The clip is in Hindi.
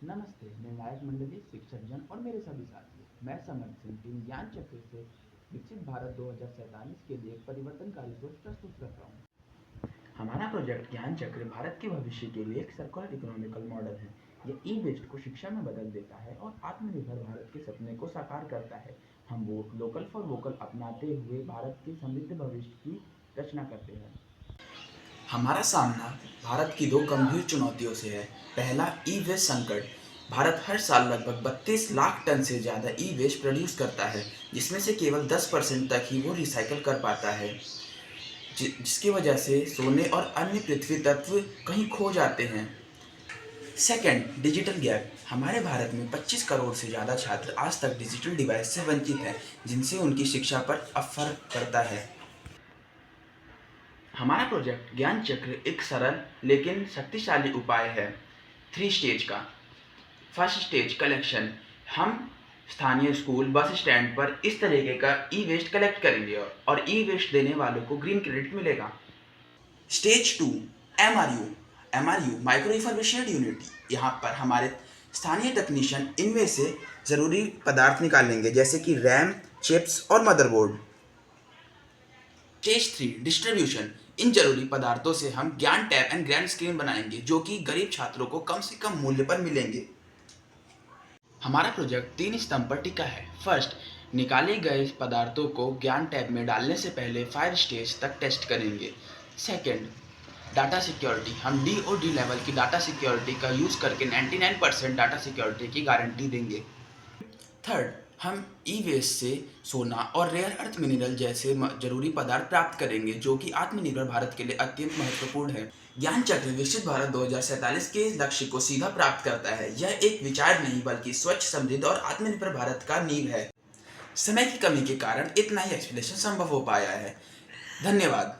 नमस्ते, मैं गायक मंडली, शिक्षक जन और मेरे सभी साथियों। मैं समर सिंह टीम ज्ञान चक्र से विकसित भारत 2047 के लिए एक परिवर्तनकारी सोच प्रस्तुत कर रहा हूँ। हमारा प्रोजेक्ट ज्ञान चक्र भारत के भविष्य के लिए एक सर्कुलर इकोनॉमिकल मॉडल है। यह ई वेस्ट को शिक्षा में बदल देता है और आत्मनिर्भर भारत के सपने को साकार करता है। हम लोकल फॉर वोकल अपनाते हुए भारत के समृद्ध भविष्य की रचना करते हैं। हमारा सामना भारत की दो गंभीर चुनौतियों से है। पहला, ई वेस्ट संकट। भारत हर साल लगभग 32 लाख टन से ज़्यादा ई वेस्ट प्रोड्यूस करता है, जिसमें से केवल 10% तक ही वो रिसाइकल कर पाता है, जिसकी वजह से सोने और अन्य पृथ्वी तत्व कहीं खो जाते हैं। Second, digital gap. हमारे भारत में 25 करोड़ से ज़्यादा छात्र आज तक डिजिटल डिवाइस से वंचित हैं, जिनसे उनकी शिक्षा पर असर पड़ता है। हमारा प्रोजेक्ट ज्ञान चक्र एक सरल लेकिन शक्तिशाली उपाय है 3 स्टेज का। First stage, collection. हम स्थानीय स्कूल, बस स्टैंड पर इस तरीके का ई वेस्ट कलेक्ट करेंगे और ई वेस्ट देने वालों को ग्रीन क्रेडिट मिलेगा। Stage 2, MRU, micro refurbished unit. यहाँ पर हमारे स्थानीय टेक्नीशियन इनमें से ज़रूरी पदार्थ निकालेंगे, जैसे कि रैम, चिप्स और मदरबोर्ड। Stage 3, distribution. इन जरूरी पदार्थों से हम ज्ञान टैब एंड ग्रैंड स्क्रीन बनाएंगे, जो कि गरीब छात्रों को कम से कम मूल्य पर मिलेंगे। हमारा प्रोजेक्ट 3 स्तंभ पर टिका है। फर्स्ट, निकाले गए पदार्थों को ज्ञान टैब में डालने से पहले 5 स्टेज तक टेस्ट करेंगे। Second, data security. हम डी लेवल की डाटा सिक्योरिटी का यूज़ करके 99% डाटा सिक्योरिटी की गारंटी देंगे। थर्ड, हम ई वेस्ट से सोना और रेयर अर्थ मिनरल जैसे जरूरी पदार्थ प्राप्त करेंगे, जो कि आत्मनिर्भर भारत के लिए अत्यंत महत्वपूर्ण है। ज्ञान चक्र विकसित भारत 2047 के लक्ष्य को सीधा प्राप्त करता है। यह एक विचार नहीं बल्कि स्वच्छ, समृद्ध और आत्मनिर्भर भारत का नींव है। समय की कमी के कारण इतना ही एक्सप्लेनेशन संभव हो पाया है। धन्यवाद।